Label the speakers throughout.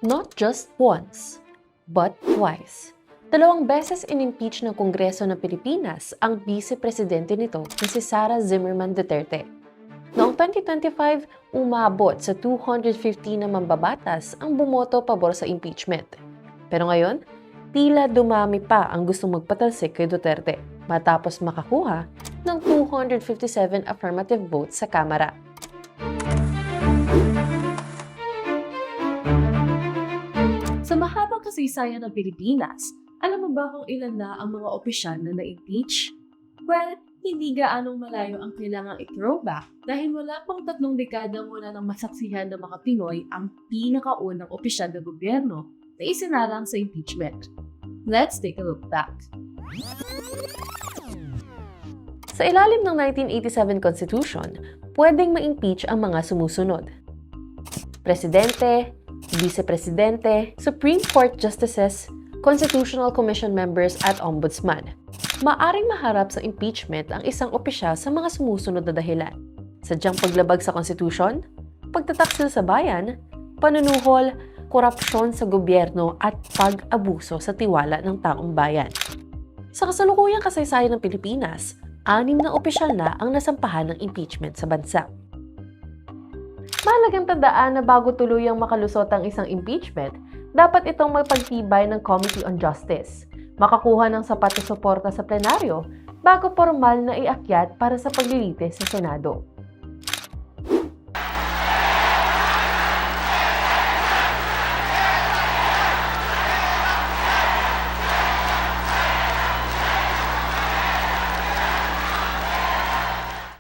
Speaker 1: Not just once, but twice. Dalawang beses in-impeach ng Kongreso ng Pilipinas ang vice-presidente nito na si Sara Zimmerman Duterte. Noong 2025, umabot sa 250 na mambabatas ang bumoto pabor sa impeachment. Pero ngayon, tila dumami pa ang gustong magpatalsik kay Duterte matapos makakuha ng 257 affirmative votes sa Kamara.
Speaker 2: Sa mahabang kasaysayan ng Pilipinas, alam mo ba kung ilan na ang mga opisyal na na-impeach? Well, hindi gaanong malayo ang kailangang i-throwback dahil wala pang 3 dekada mula ng masaksihan ng mga Pinoy ang pinakaunang opisyal na gobyerno na isinarang sa impeachment. Let's take a look back.
Speaker 1: Sa ilalim ng 1987 Constitution, pwedeng ma-impeach ang mga sumusunod: Presidente, Vice-Presidente, Supreme Court Justices, Constitutional Commission members at Ombudsman. Maaring maharap sa impeachment ang isang opisyal sa mga sumusunod na dahilan: sadyang paglabag sa konstitusyon, pagtataksil sa bayan, panunuhol, korupsyon sa gobyerno at pag-abuso sa tiwala ng taong bayan. Sa kasalukuyang kasaysayan ng Pilipinas, 6 na opisyal na ang nasampahan ng impeachment sa bansa. Mahalagang tandaan na bago tuluyang makalusot ang isang impeachment, dapat itong magpagtibay ng Committee on Justice, makakuha ng sapat na suporta sa plenaryo bago formal na iakyat para sa paglilitis sa Senado.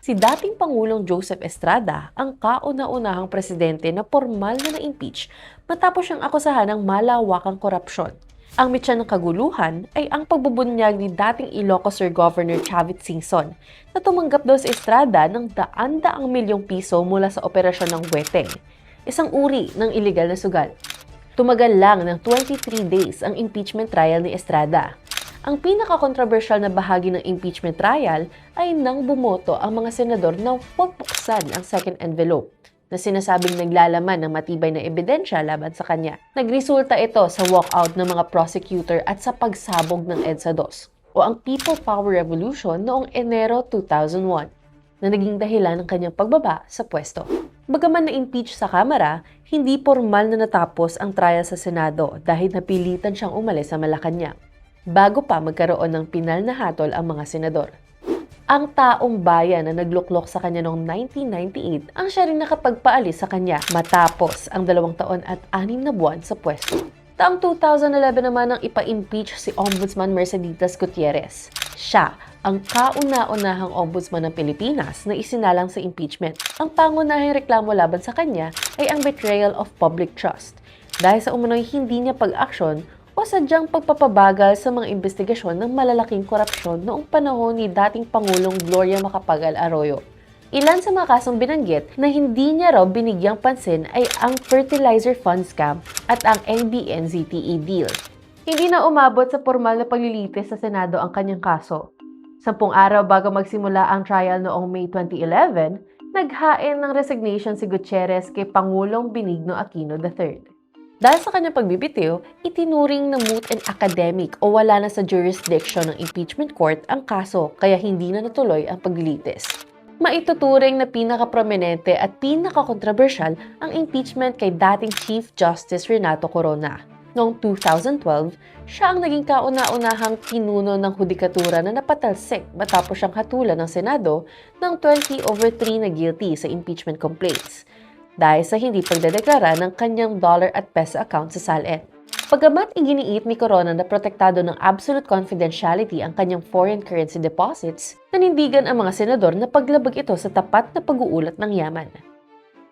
Speaker 1: Si dating Pangulong Joseph Estrada ang kauna-unahang presidente na formal na na-impeach matapos siyang akusahan ng malawakang korupsyon. Ang mitya ng kaguluhan ay ang pagbubunyag ni dating Ilocos Sur Governor Chavit Singson na tumanggap daw sa Estrada ng daan-daang milyong piso mula sa operasyon ng Weteng, isang uri ng iligal na sugal. Tumagal lang ng 23 days ang impeachment trial ni Estrada. Ang pinaka-controversial na bahagi ng impeachment trial ay nang bumoto ang mga senador na huwag buksan ang second envelope na sinasabing naglalaman ng matibay na ebidensya laban sa kanya. Nagresulta ito sa walkout ng mga prosecutor at sa pagsabog ng EDSA 2 o ang People Power Revolution noong Enero 2001 na naging dahilan ng kanyang pagbaba sa pwesto. Bagaman na-impeach sa Kamara, hindi formal na natapos ang trial sa Senado dahil napilitan siyang umalis sa Malacanang bago pa magkaroon ng pinal na hatol ang mga senador. Ang taong bayan na nagluklok sa kanya noong 1998 ang siya rin nakapagpaalis sa kanya matapos ang 2 taon at 6 na buwan sa pwesto. Taong 2011 naman ang ipa-impeach si Ombudsman Merceditas Gutierrez. Siya ang kauna-unahang ombudsman ng Pilipinas na isinalang sa impeachment. Ang pangunahing reklamo laban sa kanya ay ang betrayal of public trust dahil sa umunoy hindi niya pag-aksyon o sadyang pagpapabagal sa mga investigasyon ng malalaking korupsyon noong panahon ni dating Pangulong Gloria Macapagal Arroyo. Ilan sa mga kasong binanggit na hindi niya raw binigyang pansin ay ang fertilizer fund scam at ang NBN-ZTE deal. Hindi na umabot sa formal na paglilitis sa Senado ang kanyang kaso. 10 araw bago magsimula ang trial noong May 2011, naghain ng resignation si Gutierrez kay Pangulong Benigno Aquino III. Dahil sa kanyang pagbibitiw, itinuring na moot and academic o wala na sa jurisdiction ng impeachment court ang kaso kaya hindi na natuloy ang paglilitis. Maituturing na pinaka-prominente at pinaka-controversial ang impeachment kay dating Chief Justice Renato Corona. Noong 2012, siya ang naging kauna-unahang pinuno ng hudikatura na napatalsik matapos siyang hatulan ng Senado ng 20/3 na guilty sa impeachment complaints dahil sa hindi pagdedeklara ng kanyang dollar at peso account sa SALN. Pagamat iginiit ni Corona na protektado ng absolute confidentiality ang kanyang foreign currency deposits, nanindigan ang mga senador na paglabag ito sa tapat na pag-uulat ng yaman.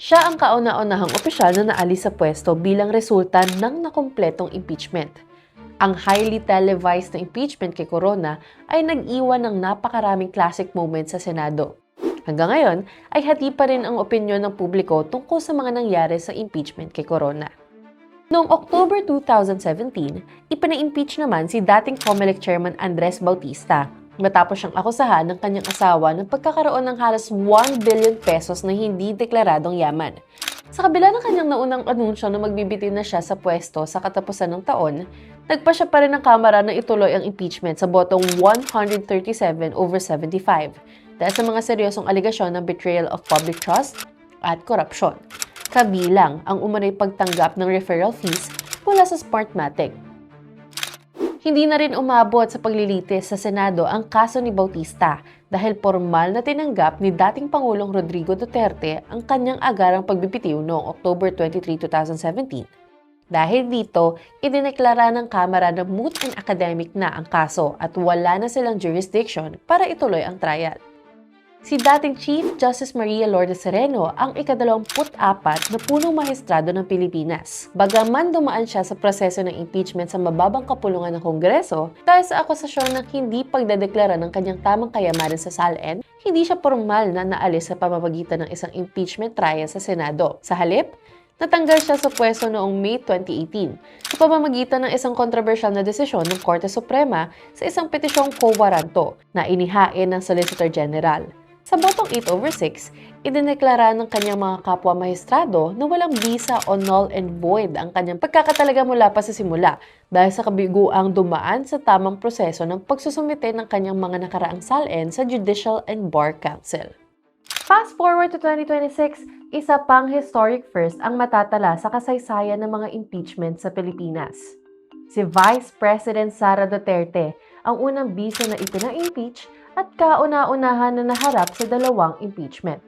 Speaker 1: Siya ang kauna-unahang opisyal na naalis sa pwesto bilang resulta ng nakumpletong impeachment. Ang highly televised na impeachment kay Corona ay nag-iwan ng napakaraming classic moments sa Senado. Hanggang ngayon ay hati pa rin ang opinyon ng publiko tungkol sa mga nangyari sa impeachment kay Corona. Noong October 2017, ipina-impeach naman si dating COMELEC Chairman Andres Bautista matapos siyang akusahan ng kanyang asawa ng pagkakaroon ng halos 1 billion pesos na hindi deklaradong yaman. Sa kabila ng kanyang naunang anunsyo na magbibitin na siya sa pwesto sa katapusan ng taon, nagpasya pa rin ng Kamara na ituloy ang impeachment sa botong 137 over 75 dahil sa mga seryosong aligasyon ng betrayal of public trust at korupsyon. Kabilang ang umano'y pagtanggap ng referral fees mula sa Smartmatic. Hindi na rin umabot sa paglilitis sa Senado ang kaso ni Bautista dahil formal na tinanggap ni dating Pangulong Rodrigo Duterte ang kanyang agarang pagbibitiw noong October 23, 2017. Dahil dito, idineklara ng Kamara na moot and academic na ang kaso at wala na silang jurisdiction para ituloy ang trial. Si dating Chief Justice Maria Lourdes Sereno ang ika-24 na punong maestrado ng Pilipinas. Bagaman dumaan siya sa proseso ng impeachment sa mababang kapulungan ng Kongreso dahil sa akusasyon ng hindi pagdedeklara ng kanyang tamang kayamanan sa SALN, hindi siya formal na naalis sa pamamagitan ng isang impeachment trial sa Senado. Sa halip, natanggal siya sa pwesto noong May 2018 sa pamamagitan ng isang kontrobersyal na desisyon ng Korte Suprema sa isang petisyong quo warranto na inihain ng Solicitor General. Sa botong 8 over 6, idineklara ng kanyang mga kapwa maestrado na walang bisa o null and void ang kanyang pagkakatalaga mula pa sa simula dahil sa kabiguang dumaan sa tamang proseso ng pagsusumite ng kanyang mga nakaraang SALN sa Judicial and Bar Council. Fast forward to 2026, isa pang historic first ang matatala sa kasaysayan ng mga impeachment sa Pilipinas. Si Vice President Sara Duterte ang unang bisa na ipina-impeach at kauna-unahan na naharap sa dalawang impeachment.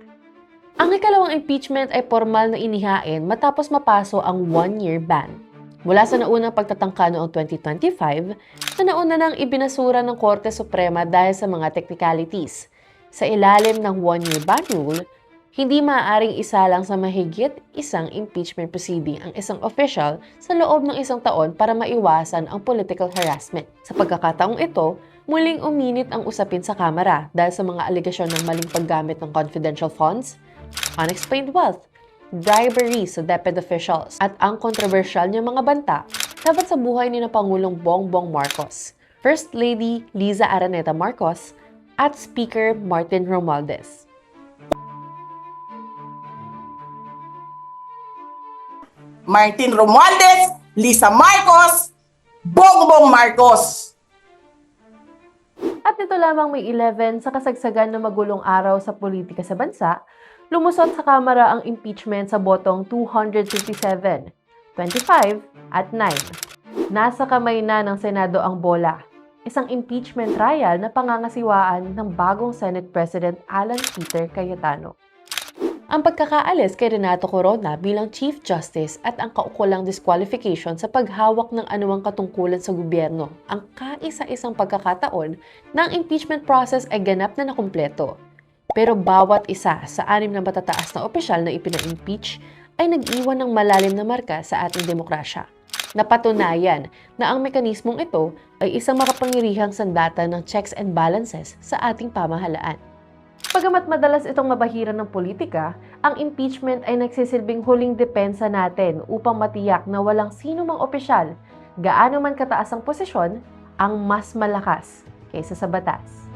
Speaker 1: Ang ikalawang impeachment ay formal na inihain matapos mapaso ang 1-year ban. Mula sa naunang pagtatangka noong 2025, na nauna nang ibinasura ng Korte Suprema dahil sa mga technicalities. Sa ilalim ng 1-year ban rule, hindi maaaring isa lang sa mahigit isang impeachment proceeding ang isang official sa loob ng isang taon para maiwasan ang political harassment. Sa pagkakataong ito, muling uminit ang usapin sa Kamara dahil sa mga aligasyon ng maling paggamit ng confidential funds, unexplained wealth, bribery sa DepEd officials, at ang kontrobersyal niyang mga banta laban sa buhay ni na Pangulong Bongbong Marcos, First Lady Liza Araneta Marcos, at Speaker Martin Romualdez.
Speaker 3: Martin Romualdez, Lisa Marcos, Bongbong Marcos.
Speaker 1: At nito lamang May 11 sa kasagsagan ng magulong araw sa politika sa bansa, lumusot sa Kamara ang impeachment sa botong 257, 25 at 9. Nasa kamay na ng Senado ang bola. Isang impeachment trial na pangangasiwaan ng bagong Senate President Alan Peter Cayetano. Ang pagkakaalis kay Renato Corona bilang Chief Justice at ang kaukulang disqualification sa paghawak ng anumang katungkulan sa gobyerno ang kaisa-isang pagkakataon na ang impeachment process ay ganap na nakumpleto. Pero bawat isa sa 6 na matataas na opisyal na ipina-impeach ay nag-iwan ng malalim na marka sa ating demokrasya. Napatunayan na ang mekanismong ito ay isang makapangyarihang sandata ng checks and balances sa ating pamahalaan. Pagamat madalas itong mabahiran ng politika, ang impeachment ay nagsisilbing huling depensa natin upang matiyak na walang sino mang opisyal, gaano man kataas ang posisyon, ang mas malakas kaysa sa batas.